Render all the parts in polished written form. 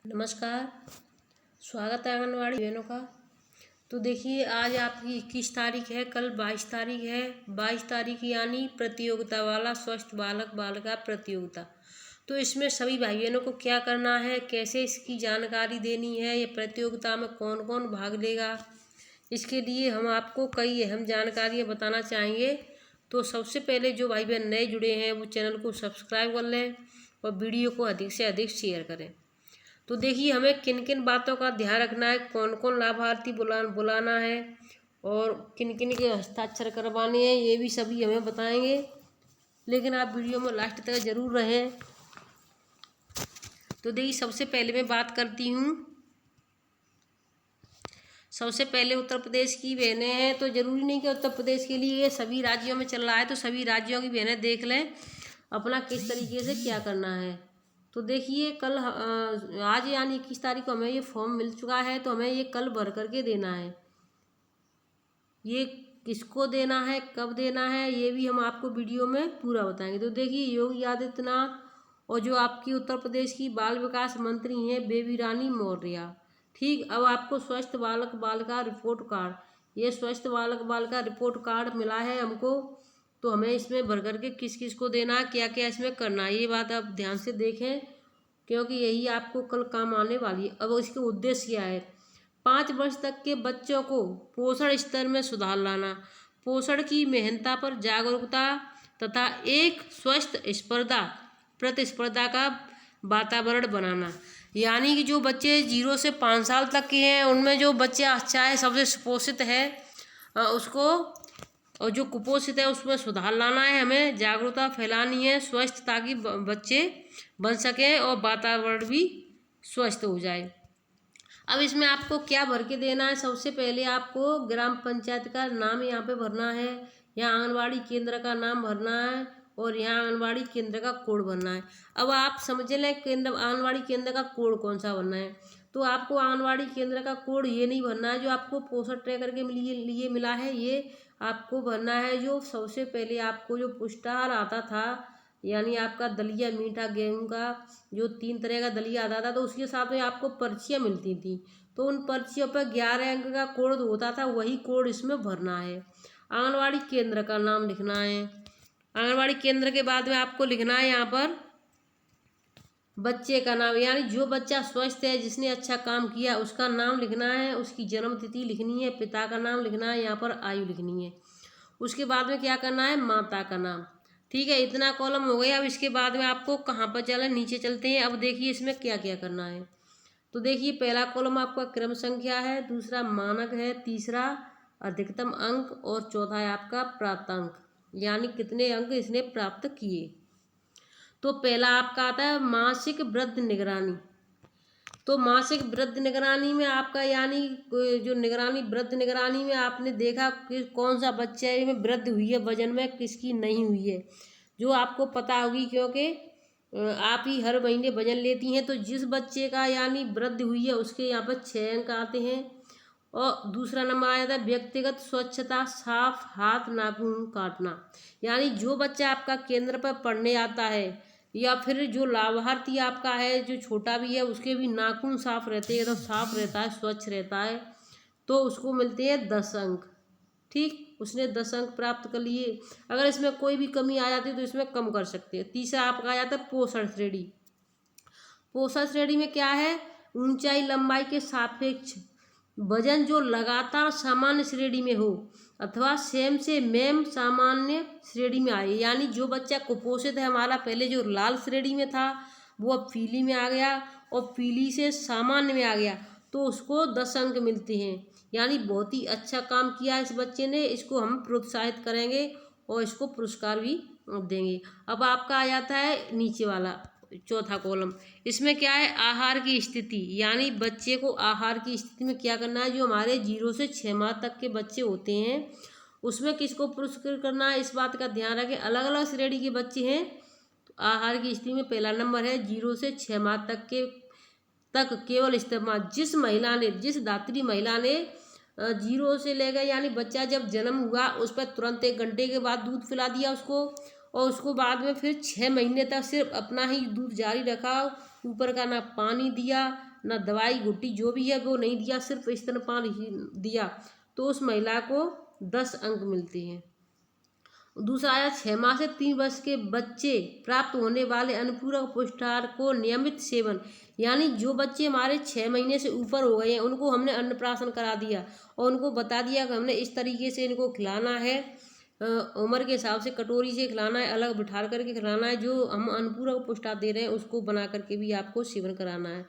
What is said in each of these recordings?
नमस्कार। स्वागत है आंगनवाड़ी बहनों का। तो देखिए, आज आपकी 21 तारीख है, कल 22 तारीख है। 22 तारीख यानी प्रतियोगिता वाला स्वस्थ बालक बालिका प्रतियोगिता। तो इसमें सभी भाई बहनों को क्या करना है, कैसे इसकी जानकारी देनी है, ये प्रतियोगिता में कौन कौन भाग लेगा, इसके लिए हम आपको कई अहम जानकारियाँ बताना चाहेंगे। तो सबसे पहले जो भाई बहन नए जुड़े हैं वो चैनल को सब्सक्राइब कर लें और वीडियो को अधिक से अधिक शेयर करें। तो देखिए, हमें किन किन बातों का ध्यान रखना है, कौन कौन लाभार्थी बुलाना है और किन किन के हस्ताक्षर करवाने हैं, ये भी सभी हमें बताएंगे। लेकिन आप वीडियो में लास्ट तक ज़रूर रहें। तो देखिए, सबसे पहले मैं बात करती हूँ। सबसे पहले उत्तर प्रदेश की बहनें हैं, तो ज़रूरी नहीं कि उत्तर प्रदेश के लिए ये सभी राज्यों में चल रहा है, तो सभी राज्यों की बहनें देख लें अपना किस तरीके से क्या करना है। तो देखिए, कल आज यानी 21 तारीख को हमें ये फॉर्म मिल चुका है, तो हमें ये कल भर करके देना है। ये किसको देना है, कब देना है, ये भी हम आपको वीडियो में पूरा बताएंगे। तो देखिए, योगी आदित्यनाथ और जो आपकी उत्तर प्रदेश की बाल विकास मंत्री हैं बेबी रानी मौर्य। ठीक, अब आपको स्वस्थ बालक बालिका रिपोर्ट कार्ड, ये स्वस्थ बालक बालिका रिपोर्ट कार्ड मिला है हमको। तो हमें इसमें भर करके किस किस को देना है, क्या क्या इसमें करना है, ये बात आप ध्यान से देखें, क्योंकि यही आपको कल काम आने वाली है। अब इसके उद्देश्य क्या है? 5 वर्ष तक के बच्चों को पोषण स्तर में सुधार लाना, पोषण की महत्ता पर जागरूकता तथा एक स्वस्थ स्पर्धा प्रतिस्पर्धा का वातावरण बनाना। यानी कि जो बच्चे 0 से 5 साल तक के हैं उनमें जो बच्चे अच्छा है, सबसे सुपोषित है, उसको, और जो कुपोषित है उसमें सुधार लाना है, हमें जागरूकता फैलानी है स्वस्थ, ताकि बच्चे बन सकें और वातावरण भी स्वस्थ हो जाए। अब इसमें आपको क्या भर के देना है? सबसे पहले आपको ग्राम पंचायत का नाम यहाँ पे भरना है, यहाँ आंगनवाड़ी केंद्र का नाम भरना है और यहाँ आंगनवाड़ी केंद्र का कोड भरना है। अब आप समझ लें आंगनवाड़ी केंद्र का कोड कौन सा भरना है। तो आपको आंगनवाड़ी केंद्र का कोड ये नहीं भरना है जो आपको पोषण ट्रैकर के लिए मिला है, ये आपको भरना है जो सबसे पहले आपको जो पुष्टाहार आता था, यानी आपका दलिया मीठा गेहूं का जो 3 तरह का दलिया आता था, तो उसके साथ में आपको पर्चियाँ मिलती थी। तो उन पर्चियों पर 11 अंक का कोड होता था, वही कोड इसमें भरना है। आंगनवाड़ी केंद्र का नाम लिखना है। आंगनवाड़ी केंद्र के बाद में आपको लिखना है यहाँ पर बच्चे का नाम, यानी जो बच्चा स्वस्थ है, जिसने अच्छा काम किया उसका नाम लिखना है, उसकी जन्म तिथि लिखनी है, पिता का नाम लिखना है, यहाँ पर आयु लिखनी है। उसके बाद में क्या करना है? माता का नाम। ठीक है, इतना कॉलम हो गया। अब इसके बाद में आपको कहाँ पर चलें, नीचे चलते हैं। अब देखिए इसमें क्या क्या करना है। तो देखिए, पहला कॉलम आपका क्रम संख्या है, दूसरा मानक है, तीसरा अधिकतम अंक और चौथा है आपका प्राप्तांक, यानी कितने अंक इसने प्राप्त किए। तो पहला आपका आता है मासिक वृद्ध निगरानी। तो मासिक वृद्ध निगरानी में आपका यानी जो निगरानी वृद्ध निगरानी में आपने देखा कि कौन सा बच्चा में वृद्धि हुई है वजन में, किसकी नहीं हुई है, जो आपको पता होगी, क्योंकि आप ही हर महीने वजन लेती हैं। तो जिस बच्चे का यानी वृद्धि हुई है उसके यहाँ पर 6 अंक आते हैं। और दूसरा नंबर आ जाता है व्यक्तिगत स्वच्छता, साफ हाथ नाखून काटना। यानी जो बच्चा आपका केंद्र पर पढ़ने आता है या फिर जो लाभार्थी आपका है जो छोटा भी है, उसके भी नाखून साफ रहते हैं, एकदम साफ रहता है, स्वच्छ रहता है, तो उसको मिलते हैं 10 अंक। ठीक, उसने 10 अंक प्राप्त कर लिए। अगर इसमें कोई भी कमी आ जाती है तो इसमें कम कर सकते हैं। तीसरा आपका आ जाता है पोषण श्रेणी। पोषण श्रेणी में क्या है? ऊंचाई लंबाई के सापेक्ष वजन जो लगातार सामान्य श्रेणी में हो अथवा सेम से मेम सामान्य श्रेणी में आए। यानी जो बच्चा कुपोषित है हमारा, पहले जो लाल श्रेणी में था वो अब पीली में आ गया और पीली से सामान्य में आ गया, तो उसको 10 अंक मिलते हैं। यानी बहुत ही अच्छा काम किया इस बच्चे ने, इसको हम प्रोत्साहित करेंगे और इसको पुरस्कार भी देंगे। अब आपका आ जाता है नीचे वाला चौथा कॉलम। इसमें क्या है? आहार की स्थिति, यानी बच्चे को आहार की स्थिति में क्या करना है। जो हमारे 0 से 6 माह तक के बच्चे होते हैं उसमें किसको पुरस्कृत करना है, इस बात का ध्यान रखें। अलग अलग श्रेणी के बच्चे हैं तो आहार की स्थिति में पहला नंबर है 0 से 6 माह तक केवल इस्तेमाल जिस महिला ने, जिस दात्री महिला ने 0 से ले गए, यानी बच्चा जब जन्म हुआ उस पर तुरंत 1 घंटे के बाद दूध पिला दिया उसको, और उसको बाद में फिर 6 महीने तक सिर्फ अपना ही दूध जारी रखा ऊपर का ना पानी दिया, ना दवाई घुट्टी जो भी है वो नहीं दिया, सिर्फ स्तनपान ही दिया, तो उस महिला को 10 अंक मिलते हैं। दूसरा आया 6 माह से 3 वर्ष के बच्चे प्राप्त होने वाले अनुपूरक पुष्टाहार को नियमित सेवन, यानी जो बच्चे हमारे 6 महीने से ऊपर हो गए हैं उनको हमने अन्नप्राशन करा दिया और उनको बता दिया कि हमने इस तरीके से इनको खिलाना है, उम्र के हिसाब से कटोरी से खिलाना है, अलग बिठा करके खिलाना है, जो हम अनुपूरक पुष्टाहार दे रहे हैं उसको बना करके भी आपको सेवन कराना है।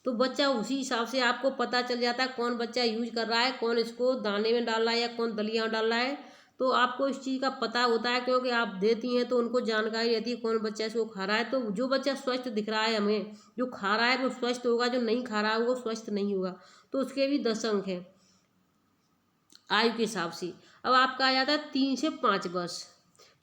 तो बच्चा उसी हिसाब से आपको पता चल जाता है कौन बच्चा यूज कर रहा है, कौन इसको दाने में डाल रहा है या कौन दलिया में डाल रहा है, तो आपको इस चीज़ का पता होता है क्योंकि आप देती हैं तो उनको जानकारी रहती है कौन बच्चा इसको खा रहा है। तो जो बच्चा स्वस्थ दिख रहा है हमें, जो खा रहा है वो स्वस्थ होगा, जो नहीं खा रहा है वो स्वस्थ नहीं होगा, तो उसके भी 10 अंक हैं आयु के हिसाब से। अब आपका आ जाता है 3 से 5 वर्ष,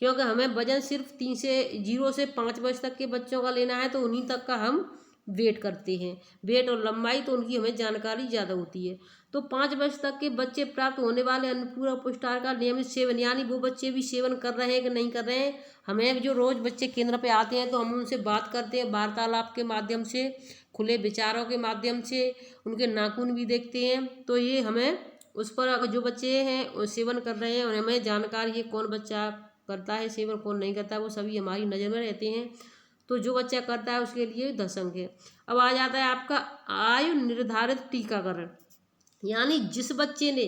क्योंकि हमें वजन सिर्फ 0 से 5 वर्ष तक के बच्चों का लेना है, तो उन्हीं तक का हम वेट करते हैं, वेट और लंबाई तो उनकी हमें जानकारी ज़्यादा होती है। तो 5 वर्ष तक के बच्चे प्राप्त होने वाले अनुपूरक पुष्टाहार का नियमित सेवन, यानी वो बच्चे भी सेवन कर रहे हैं कि नहीं कर रहे हैं। हमें जो रोज़ बच्चे केंद्र पे आते हैं तो हम उनसे बात करते हैं, वार्तालाप के माध्यम से, खुले विचारों के माध्यम से, उनके नाखून भी देखते हैं, तो ये हमें उस पर अगर जो बच्चे हैं सेवन कर रहे हैं और हमें जानकारी है कौन बच्चा करता है सेवन कौन नहीं करता, वो सभी हमारी नज़र में रहते हैं। तो जो बच्चा करता है उसके लिए 10 अंक है। अब आ जाता है आपका आयु निर्धारित टीकाकरण, यानी जिस बच्चे ने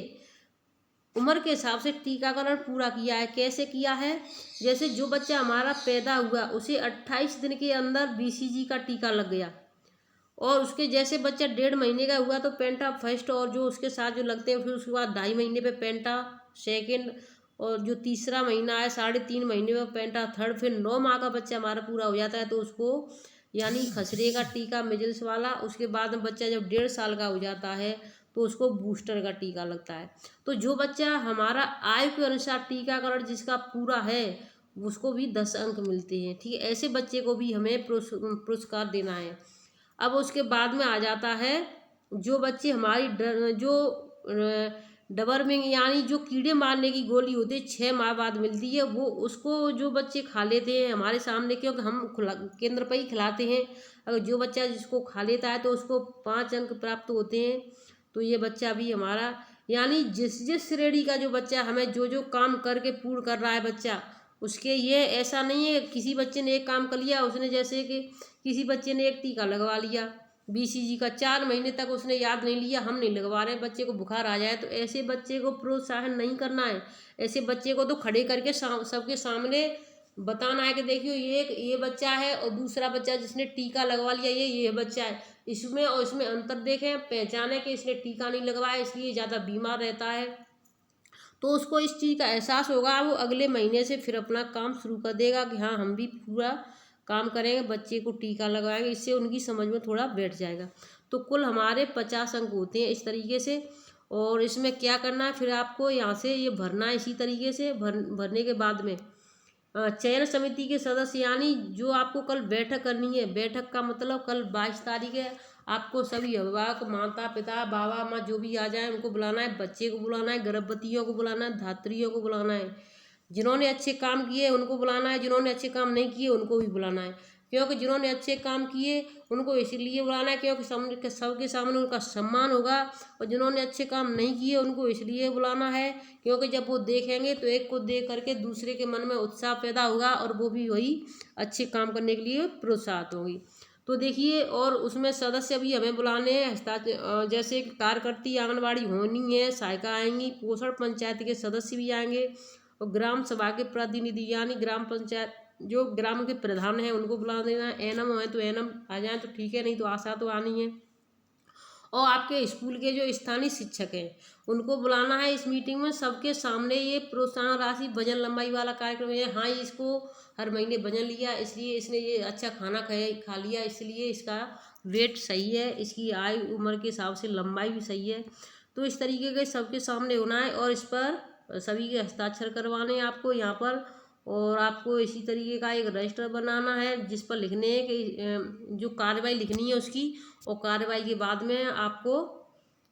उम्र के हिसाब से टीकाकरण पूरा किया है। कैसे किया है? जैसे जो बच्चा हमारा पैदा हुआ उसे 28 दिन के अंदर BCG का टीका लग गया, और उसके जैसे बच्चा 1.5 महीने का हुआ तो पेंटा फर्स्ट, और जो उसके साथ जो लगते हैं फिर उसके बाद 2.5 महीने पे पेंटा सेकेंड, और जो तीसरा महीना है 3.5 महीने में पेंटा थर्ड, फिर 9 माह का बच्चा हमारा पूरा हो जाता है तो उसको यानी खसरे का टीका मिजल्स वाला। उसके बाद में बच्चा जब 1.5 साल का हो जाता है तो उसको बूस्टर का टीका लगता है। तो जो बच्चा हमारा आयु के अनुसार टीकाकरण जिसका पूरा है उसको भी 10 अंक मिलते हैं। ठीक है, ऐसे बच्चे को भी हमें पुरस्कार देना है। अब उसके बाद में आ जाता है जो बच्चे हमारी जो डबरमिंग यानी जो कीड़े मारने की गोली होती है 6 माह बाद मिलती है, वो उसको जो बच्चे खा लेते हैं हमारे सामने, क्योंकि हम केंद्र पर ही खिलाते हैं, अगर जो बच्चा जिसको खा लेता है तो उसको 5 अंक प्राप्त होते हैं। तो ये बच्चा भी हमारा, यानी जिस जिस श्रेणी का जो बच्चा हमें जो जो काम करके पूर्ण कर रहा है बच्चा, उसके ये ऐसा नहीं है किसी बच्चे ने एक काम कर लिया, उसने जैसे कि किसी बच्चे ने एक टीका लगवा लिया BCG का, 4 महीने तक उसने याद नहीं लिया, हम नहीं लगवा रहे, बच्चे को बुखार आ जाए, तो ऐसे बच्चे को प्रोत्साहन नहीं करना है। ऐसे बच्चे को तो खड़े करके सबके सामने बताना है कि देखियो ये बच्चा है और दूसरा बच्चा जिसने टीका लगवा लिया ये बच्चा है, इसमें और इसमें अंतर देखें, पहचाने कि इसने टीका नहीं लगवाया इसलिए ज़्यादा बीमार रहता है। तो उसको इस चीज़ का एहसास होगा, वो अगले महीने से फिर अपना काम शुरू कर देगा कि हाँ हम भी पूरा काम करेंगे, बच्चे को टीका लगाएंगे, इससे उनकी समझ में थोड़ा बैठ जाएगा। तो कुल हमारे 50 अंक होते हैं इस तरीके से। और इसमें क्या करना है, फिर आपको यहाँ से ये भरना है इसी तरीके से। भरने के बाद में चयन समिति के सदस्य, यानी जो आपको कल बैठक करनी है, बैठक का मतलब कल 22 तारीख है, आपको सभी अभिभावक माता पिता बाबा माँ जो भी आ जाए उनको बुलाना है, बच्चे को बुलाना है, गर्भवतियों को बुलाना है, धात्रियों को बुलाना है, जिन्होंने अच्छे काम किए उनको बुलाना है, जिन्होंने अच्छे काम नहीं किए उनको भी बुलाना है। क्योंकि जिन्होंने अच्छे काम किए उनको इसलिए बुलाना है क्योंकि सबके सामने उनका सम्मान होगा, और जिन्होंने अच्छे काम नहीं किए उनको इसलिए बुलाना है क्योंकि जब वो देखेंगे तो एक को देख करके दूसरे के मन में उत्साह पैदा होगा और वो भी वही अच्छे काम करने के लिए प्रोत्साहित होगी। तो देखिए, और उसमें सदस्य भी हमें बुलाने हैं, जैसे कि कार्यकर्ती आंगनबाड़ी होनी है, सहायिका आएंगी, पोषण पंचायत के सदस्य भी आएंगे, और ग्राम सभा के प्रतिनिधि यानी ग्राम पंचायत जो ग्राम के प्रधान हैं उनको बुला देना है। एनएम है तो एनएम आ जाए तो ठीक है, नहीं तो आशा तो आनी है। और आपके स्कूल के जो स्थानीय शिक्षक हैं उनको बुलाना है इस मीटिंग में, सबके सामने ये प्रोत्साहन राशि वजन लंबाई वाला कार्यक्रम है। हाँ, इसको हर महीने वजन लिया इसलिए इसने ये अच्छा खाना खा लिया इसलिए इसका वेट सही है, इसकी आयु उम्र के हिसाब से लंबाई भी सही है। तो इस तरीके के सबके सामने होना है और इस पर सभी के हस्ताक्षर करवाने हैं आपको यहाँ पर। और आपको इसी तरीके का एक रजिस्टर बनाना है जिस पर लिखने हैं कि जो कार्रवाई लिखनी है उसकी, और कार्रवाई के बाद में आपको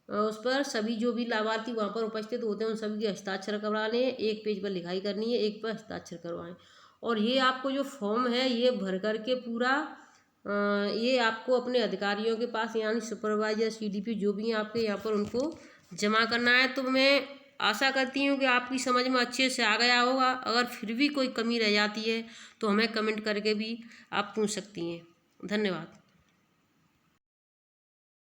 उस पर सभी जो भी लाभार्थी वहाँ पर उपस्थित होते हैं उन सभी के हस्ताक्षर करवाने हैं। एक पेज पर लिखाई करनी है, एक पर हस्ताक्षर करवाएं। और ये आपको जो फॉर्म है ये भर करके पूरा ये आपको अपने अधिकारियों के पास यानी सुपरवाइजर CDP जो भी हैं आपके यहाँ पर उनको जमा करना है। तो मैं आशा करती हूँ कि आपकी समझ में अच्छे से आ गया होगा। अगर फिर भी कोई कमी रह जाती है तो हमें कमेंट करके भी आप पूछ सकती हैं। धन्यवाद।